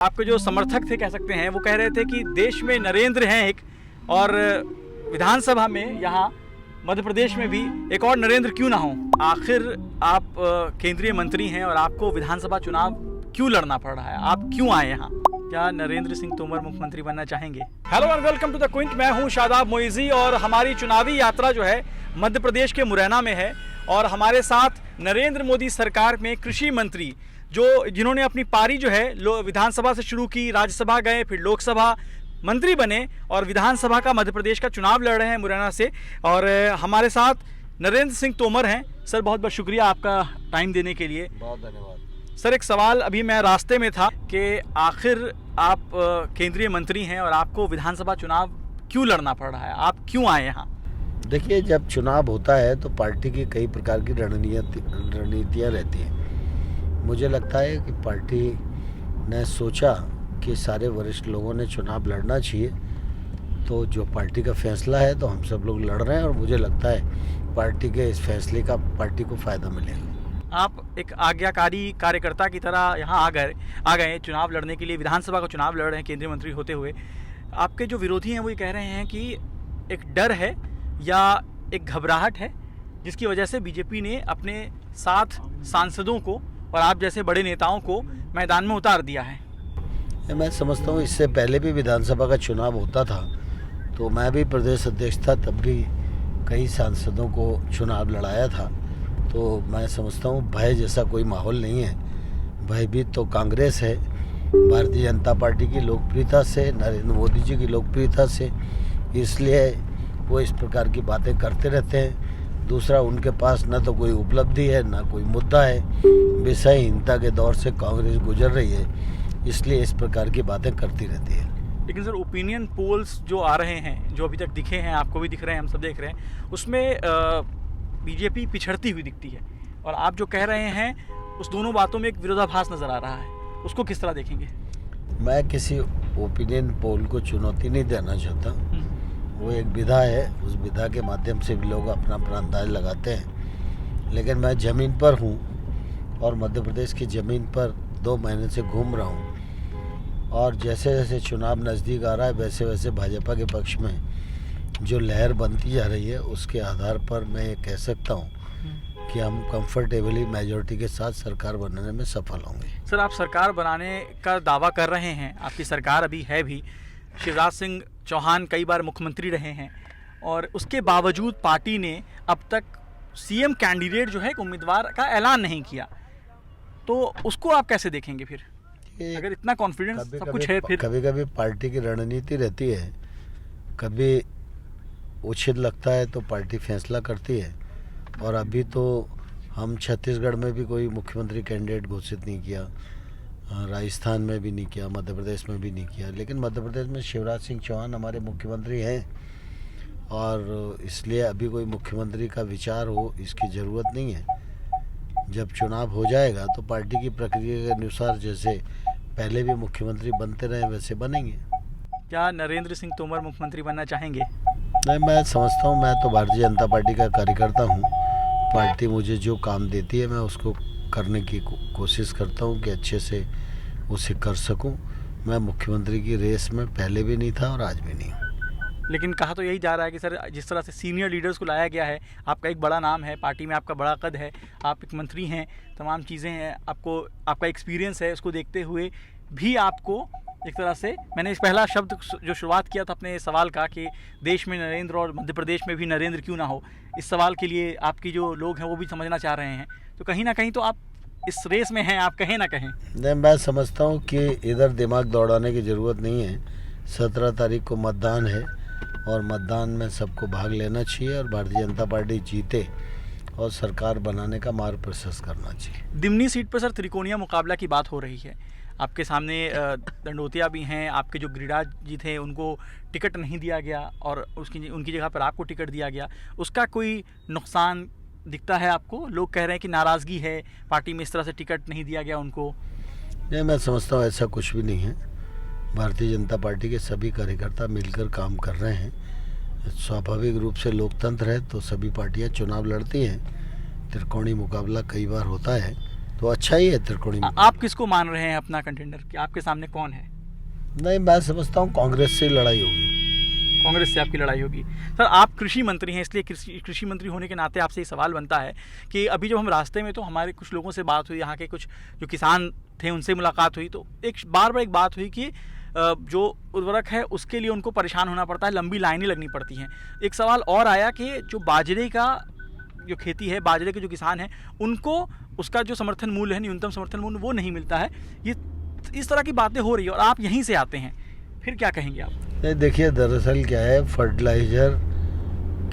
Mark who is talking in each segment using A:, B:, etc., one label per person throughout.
A: आपके जो समर्थक थे कह सकते हैं, वो कह रहे थे कि देश में नरेंद्र हैं एक, और विधानसभा में यहाँ मध्य प्रदेश में भी एक और नरेंद्र क्यों ना हो। आखिर आप केंद्रीय मंत्री हैं और आपको विधानसभा चुनाव क्यों लड़ना पड़ रहा है, आप क्यों आए यहाँ? क्या नरेंद्र सिंह तोमर मुख्यमंत्री बनना चाहेंगे? Hello and welcome to the Quint. मैं हूँ शादाब मोइजी और हमारी चुनावी यात्रा जो है मध्य प्रदेश के मुरैना में है और हमारे साथ नरेंद्र मोदी सरकार में कृषि मंत्री जिन्होंने अपनी पारी जो है विधानसभा से शुरू की, राज्यसभा गए, फिर लोकसभा मंत्री बने और विधानसभा का मध्य प्रदेश का चुनाव लड़ रहे हैं मुरैना से। और हमारे साथ नरेंद्र सिंह तोमर हैं। सर बहुत बहुत शुक्रिया आपका टाइम देने के लिए।
B: बहुत धन्यवाद।
A: सर एक सवाल, अभी मैं रास्ते में था कि आखिर आप केंद्रीय मंत्री हैं और आपको विधानसभा चुनाव क्यों लड़ना पड़ रहा है, आप क्यों आए यहाँ?
B: देखिए, जब चुनाव होता है तो पार्टी की कई प्रकार की रणनीतियाँ रहती हैं। मुझे लगता है कि पार्टी ने सोचा कि सारे वरिष्ठ लोगों ने चुनाव लड़ना चाहिए, तो जो पार्टी का फैसला है तो हम सब लोग लड़ रहे हैं और मुझे लगता है पार्टी के इस फैसले का पार्टी को फ़ायदा मिलेगा।
A: आप एक आज्ञाकारी कार्यकर्ता की तरह यहाँ आ गए चुनाव लड़ने के लिए, विधानसभा का चुनाव लड़ रहे हैं केंद्रीय मंत्री होते हुए। आपके जो विरोधी हैं वो ये कह रहे हैं कि एक डर है या एक घबराहट है जिसकी वजह से बीजेपी ने अपने 7 सांसदों को और आप जैसे बड़े नेताओं को मैदान में उतार दिया है।
B: मैं समझता हूँ इससे पहले भी विधानसभा का चुनाव होता था तो मैं भी प्रदेश अध्यक्ष था, तब भी कई सांसदों को चुनाव लड़ाया था। तो मैं समझता हूँ भय जैसा कोई माहौल नहीं है। भयभीत तो कांग्रेस है, भारतीय जनता पार्टी की लोकप्रियता से, नरेंद्र मोदी जी की लोकप्रियता से, इसलिए वो इस प्रकार की बातें करते रहते हैं। दूसरा, उनके पास न तो कोई उपलब्धि है न कोई मुद्दा है। विषयहीनता के दौर से कांग्रेस गुजर रही है, इसलिए इस प्रकार की बातें करती रहती है।
A: लेकिन सर ओपिनियन पोल्स जो आ रहे हैं, जो अभी तक दिखे हैं, आपको भी दिख रहे हैं, हम सब देख रहे हैं, उसमें बीजेपी पिछड़ती हुई दिखती है और आप जो कह रहे हैं उस दोनों बातों में एक विरोधाभास नज़र आ रहा है। उसको किस तरह देखेंगे?
B: मैं किसी ओपिनियन पोल को चुनौती नहीं देना चाहता। वो एक विधा है, उस विधा के माध्यम से भी लोग अपना अपना अंदाज लगाते हैं। लेकिन मैं ज़मीन पर हूँ और मध्य प्रदेश की ज़मीन पर 2 महीने से घूम रहा हूँ और जैसे जैसे चुनाव नज़दीक आ रहा है वैसे वैसे भाजपा के पक्ष में जो लहर बनती जा रही है उसके आधार पर मैं ये कह सकता हूँ कि हम कंफर्टेबली मेजॉरिटी के साथ सरकार बनाने में सफल होंगे।
A: सर आप सरकार बनाने का दावा कर रहे हैं, आपकी सरकार अभी है भी। शिवराज सिंह चौहान कई बार मुख्यमंत्री रहे हैं और उसके बावजूद पार्टी ने अब तक सीएम कैंडिडेट जो है एक उम्मीदवार का ऐलान नहीं किया, तो उसको आप कैसे देखेंगे फिर? अगर इतना कॉन्फिडेंस सब कुछ है, फिर
B: कभी कभी पार्टी की रणनीति रहती है, कभी उचित लगता है तो पार्टी फैसला करती है। और अभी तो हम छत्तीसगढ़ में भी कोई मुख्यमंत्री कैंडिडेट घोषित नहीं किया, राजस्थान में भी नहीं किया, मध्य प्रदेश में भी नहीं किया। लेकिन मध्य प्रदेश में शिवराज सिंह चौहान हमारे मुख्यमंत्री हैं और इसलिए अभी कोई मुख्यमंत्री का विचार हो इसकी ज़रूरत नहीं है। जब चुनाव हो जाएगा तो पार्टी की प्रक्रिया के अनुसार जैसे पहले भी मुख्यमंत्री बनते रहे वैसे बनेंगे।
A: क्या नरेंद्र सिंह तोमर मुख्यमंत्री बनना चाहेंगे?
B: नहीं, मैं समझता हूँ, मैं तो भारतीय जनता पार्टी का कार्यकर्ता हूँ। पार्टी मुझे जो काम देती है मैं उसको करने की कोशिश करता हूँ कि अच्छे से उसे कर सकूँ। मैं मुख्यमंत्री की रेस में पहले भी नहीं था और आज भी नहीं हूँ।
A: लेकिन कहा तो यही जा रहा है कि सर जिस तरह से सीनियर लीडर्स को लाया गया है, आपका एक बड़ा नाम है, पार्टी में आपका बड़ा कद है, आप एक मंत्री हैं, तमाम चीज़ें हैं, आपका एक्सपीरियंस है, उसको देखते हुए भी आपको एक तरह से, मैंने इस पहला शब्द जो शुरुआत किया था अपने सवाल का कि देश में नरेंद्र और मध्य प्रदेश में भी नरेंद्र क्यों ना हो, इस सवाल के लिए आपकी जो लोग हैं वो भी समझना चाह रहे हैं। तो कहीं ना कहीं तो आप इस रेस में हैं, आप कहें ना कहें।
B: नहीं, मैं समझता हूँ कि इधर दिमाग दौड़ाने की ज़रूरत नहीं है। 17 तारीख को मतदान है और मतदान में सबको भाग लेना चाहिए और भारतीय जनता पार्टी जीते और सरकार बनाने का मार्ग प्रशस्त करना चाहिए।
A: दिमनी सीट पर सर त्रिकोणीय मुकाबला की बात हो रही है। आपके सामने दंडोतिया भी हैं, आपके जो गिरिराज जी थे उनको टिकट नहीं दिया गया और उनकी जगह पर आपको टिकट दिया गया। उसका कोई नुकसान दिखता है आपको? लोग कह रहे हैं कि नाराज़गी है पार्टी में इस तरह से टिकट नहीं दिया गया उनको।
B: नहीं, मैं समझता हूँ ऐसा कुछ भी नहीं है। भारतीय जनता पार्टी के सभी कार्यकर्ता मिलकर काम कर रहे हैं। स्वाभाविक रूप से लोकतंत्र है तो सभी पार्टियां चुनाव लड़ती हैं। त्रिकोणीय मुकाबला कई बार होता है तो अच्छा ही है त्रिकोणीय मुकाबला।
A: आप किसको मान रहे हैं अपना कंटेंडर कि आपके सामने कौन है?
B: नहीं, मैं समझता हूँ कांग्रेस से लड़ाई होगी।
A: कांग्रेस से आपकी लड़ाई होगी। सर, आप कृषि मंत्री हैं, इसलिए कृषि मंत्री होने के नाते आपसे ये सवाल बनता है कि अभी जब हम रास्ते में तो हमारे कुछ लोगों से बात हुई, यहाँ के कुछ जो किसान थे उनसे मुलाकात हुई, तो एक बात हुई कि जो उर्वरक है उसके लिए उनको परेशान होना पड़ता है, लंबी लाइनें लगनी पड़ती हैं। एक सवाल और आया कि जो बाजरे का जो खेती है, बाजरे के जो किसान हैं, उनको उसका जो समर्थन मूल्य है, न्यूनतम समर्थन मूल्य, वो नहीं मिलता है। ये इस तरह की बातें हो रही है और आप यहीं से आते हैं, फिर क्या कहेंगे आप?
B: नहीं, देखिए दरअसल क्या है, फर्टिलाइज़र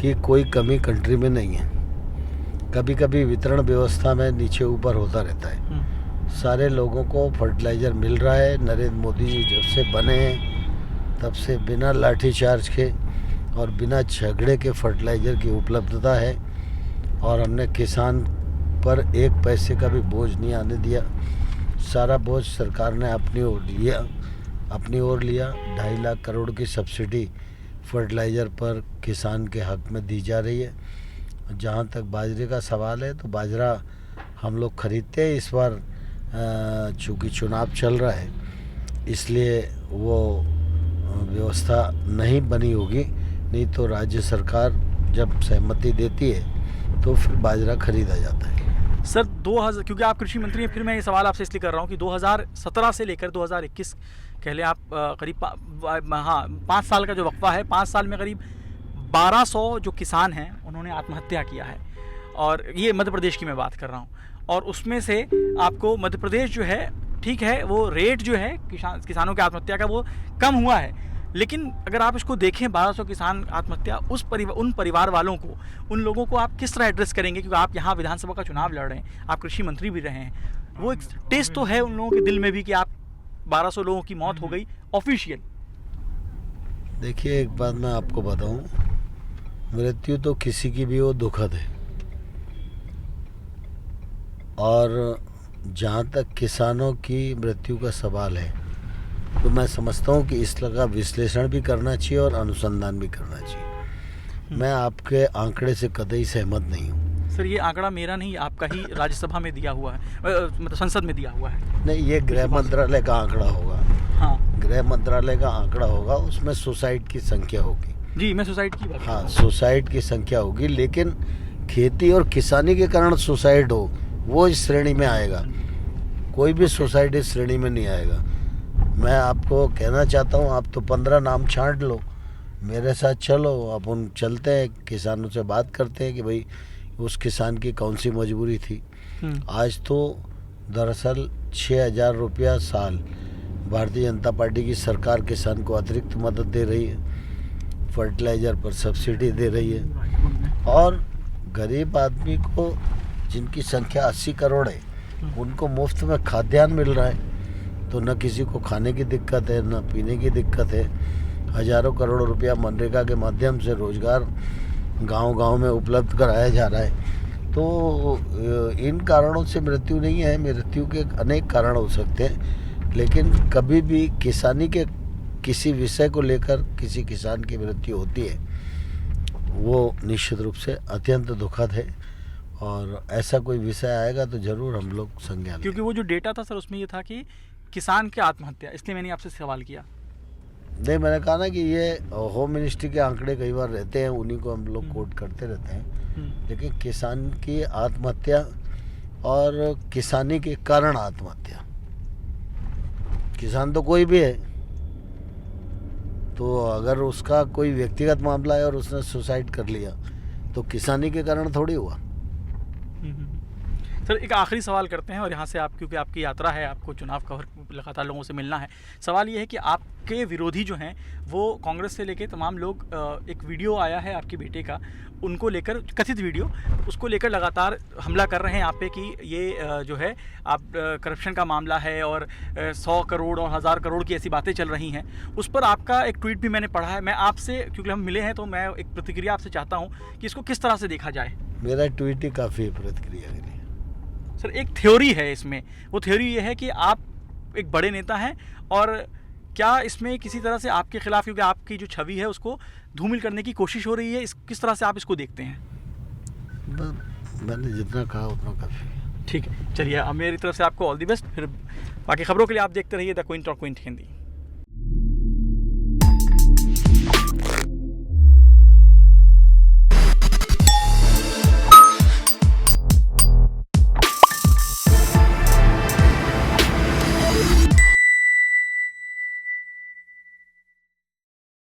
B: की कोई कमी कंट्री में नहीं है। कभी कभी वितरण व्यवस्था में नीचे ऊपर होता रहता है। सारे लोगों को फर्टिलाइज़र मिल रहा है। नरेंद्र मोदी जी जब से बने हैं तब से बिना लाठीचार्ज के और बिना झगड़े के फर्टिलाइज़र की उपलब्धता है, और हमने किसान पर एक पैसे का भी बोझ नहीं आने दिया। सारा बोझ सरकार ने अपनी ओर लिया। 2.5 लाख करोड़ की सब्सिडी फर्टिलाइज़र पर किसान के हक में दी जा रही है। जहाँ तक बाजरे का सवाल है, तो बाजरा हम लोग खरीदते हैं। इस बार चूँकि चुनाव चल रहा है इसलिए वो व्यवस्था नहीं बनी होगी, नहीं तो राज्य सरकार जब सहमति देती है तो फिर बाजरा खरीदा जाता है।
A: सर, 2000, क्योंकि आप कृषि मंत्री हैं, फिर मैं ये सवाल आपसे इसलिए कर रहा हूँ कि 2017 से लेकर 2021 कह लें आप, करीब 5 साल का जो वक्फा है, 5 साल में करीब 1200 जो किसान हैं उन्होंने आत्महत्या किया है। और ये मध्य प्रदेश की मैं बात कर रहा हूँ। और उसमें से आपको मध्य प्रदेश जो है, ठीक है, वो रेट जो है किसानों की आत्महत्या का वो कम हुआ है, लेकिन अगर आप इसको देखें 1200 किसान आत्महत्या, उन परिवार वालों को, उन लोगों को आप किस तरह एड्रेस करेंगे? क्योंकि आप यहाँ विधानसभा का चुनाव लड़ रहे हैं, आप कृषि मंत्री भी रहे हैं, वो एक टेस्ट तो है उन लोगों के दिल में भी कि आप 1200 लोगों की मौत हो गई ऑफिशियल।
B: देखिए, एक बात मैं आपको बताऊं, मृत्यु तो किसी की भी हो दुखद है, और जहाँ तक किसानों की मृत्यु का सवाल है तो मैं समझता हूँ कि इसका विश्लेषण भी करना चाहिए और अनुसंधान भी करना चाहिए। मैं आपके आंकड़े से कतई सहमत नहीं हूँ।
A: सर, ये आंकड़ा मेरा नहीं, आपका ही राज्यसभा में दिया हुआ है, मतलब संसद में दिया हुआ है।
B: नहीं, ये गृह मंत्रालय का आंकड़ा होगा।
A: हाँ,
B: गृह मंत्रालय का आंकड़ा होगा, उसमें सुसाइड की संख्या होगी।
A: जी, मैं सुसाइड की बात।
B: हाँ, सुसाइड की संख्या होगी, लेकिन खेती और किसानी के कारण सुसाइड हो वो इस श्रेणी में आएगा। कोई भी सुसाइड इस श्रेणी में नहीं आएगा। मैं आपको कहना चाहता हूँ, आप तो 15 नाम छांट लो, मेरे साथ चलो, अपन चलते हैं, किसानों से बात करते हैं कि भाई उस किसान की कौन सी मजबूरी थी। आज तो दरअसल 6,000 रुपया साल भारतीय जनता पार्टी की सरकार किसान को अतिरिक्त मदद दे रही है, फर्टिलाइज़र पर सब्सिडी दे रही है, और गरीब आदमी को जिनकी संख्या 80 करोड़ है उनको मुफ्त में खाद्यान्न मिल रहा है। तो न किसी को खाने की दिक्कत है, न पीने की दिक्कत है। हज़ारों करोड़ रुपया मनरेगा के माध्यम से रोज़गार गांव-गांव में उपलब्ध कराया जा रहा है। तो इन कारणों से मृत्यु नहीं है। मृत्यु के अनेक कारण हो सकते हैं, लेकिन कभी भी किसानी के किसी विषय को लेकर किसी किसान की मृत्यु होती है वो निश्चित रूप से अत्यंत दुखद है, और ऐसा कोई विषय आएगा तो ज़रूर हम लोग संज्ञान।
A: क्योंकि वो जो डेटा था सर, उसमें ये था कि किसान की आत्महत्या, इसलिए मैंने आपसे सवाल किया।
B: नहीं, मैंने कहा ना कि ये होम मिनिस्ट्री के आंकड़े कई बार रहते हैं, उन्हीं को हम लोग कोट करते रहते हैं, लेकिन किसान की आत्महत्या और किसानी के कारण आत्महत्या, किसान तो कोई भी है, तो अगर उसका कोई व्यक्तिगत मामला है और उसने सुसाइड कर लिया तो किसानी के कारण थोड़ी हुआ।
A: सर, एक आखिरी सवाल करते हैं, और यहाँ से आप, क्योंकि आपकी यात्रा है, आपको चुनाव कवर लगातार लोगों से मिलना है, सवाल ये है कि आपके विरोधी जो हैं वो कांग्रेस से लेके तमाम लोग, एक वीडियो आया है आपके बेटे का, उनको लेकर, कथित वीडियो, उसको लेकर लगातार हमला कर रहे हैं आप पे कि ये जो है आप करप्शन का मामला है, और 100 करोड़ और 1000 करोड़ की ऐसी बातें चल रही हैं। उस पर आपका एक ट्वीट भी मैंने पढ़ा है। मैं आपसे, क्योंकि हम मिले हैं, तो मैं एक प्रतिक्रिया आपसे चाहता हूँ कि इसको किस तरह से देखा जाए।
B: मेरा ट्वीट ही काफ़ी है प्रतिक्रिया के लिए।
A: सर, एक थ्योरी है इसमें, वो थ्योरी ये है कि आप एक बड़े नेता हैं, और क्या इसमें किसी तरह से आपके खिलाफ, क्योंकि आपकी जो छवि है उसको धूमिल करने की कोशिश हो रही है, किस तरह से आप इसको देखते हैं?
B: मैंने जितना कहा उतना काफ़ी है।
A: ठीक है, चलिए अब मेरी तरफ से आपको ऑल दी बेस्ट। फिर बाकी खबरों के लिए आप देखते रहिए द क्विंट और क्विंट हिंदी।